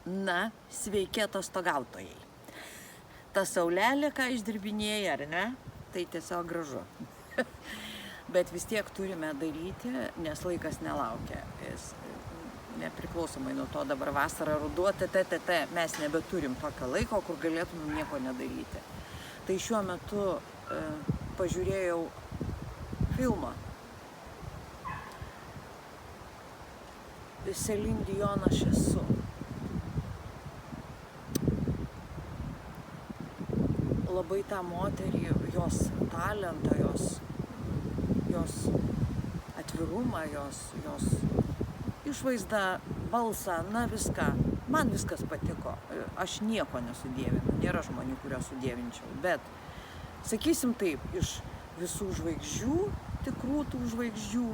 Na, sveiki atostogautojai. Ta saulelė, ką išdirbinėja, ar ne, tai tiesiog gražu. Bet vis tiek turime daryti, nes laikas nelaukia. Nepriklausomai nuo to dabar vasara, ruduo, mes nebeturim tokio laiko, kur galėtumėm nieko nedaryti. Tai šiuo metu pažiūrėjau filmą. Celine Dion Aš esu. Labai tą moterį, jos talentą, jos atvirumą, jos išvaizdą, balsą, na viską. Man viskas patiko. Aš nieko nesudievinu, nėra žmonių, kurios sudievinčiau. Bet, sakysim taip, iš visų žvaigždžių, tikrų tų žvaigždžių,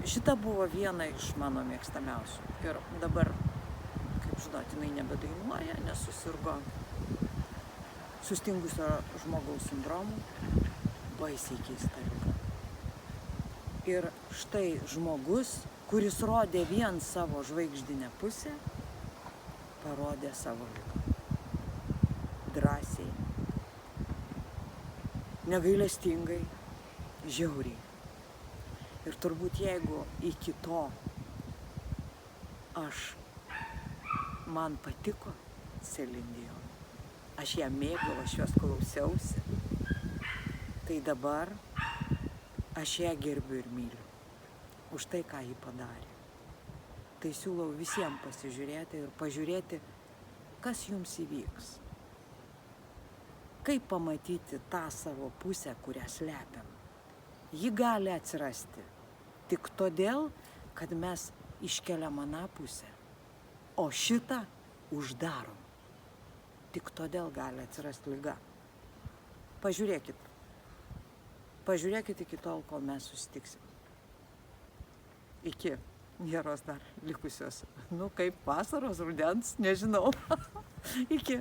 šita buvo viena iš mano mėgstamiausių. Ir dabar, kaip žinot, jinai nebedainuoja, nes susirgo sustingusio žmogaus sindromu, baisiai keista liga. Ir štai žmogus, kuris rodė vien savo žvaigždinę pusę, parodė savo ligą. Drąsiai, negailestingai, žiauriai. Ir turbūt jeigu iki to man patiko Celine Dion, aš ją mėgau, aš jos klausiausi, tai dabar aš ją gerbiu ir myliu už tai, ką ji padarė. Tai siūlau visiems pasižiūrėti ir pažiūrėti, kas jums įvyks. Kaip pamatyti tą savo pusę, kurią slepiam. Ji gali atsirasti tik todėl, kad mes iškeliam aną pusę, o šitą uždarom. Tik todėl gali atsirasti liga. Pažiūrėkit. Pažiūrėkit iki tol, kol mes susitiksim. Iki geros dar likusios. Kaip vasaros, rudens, nežinau. Iki.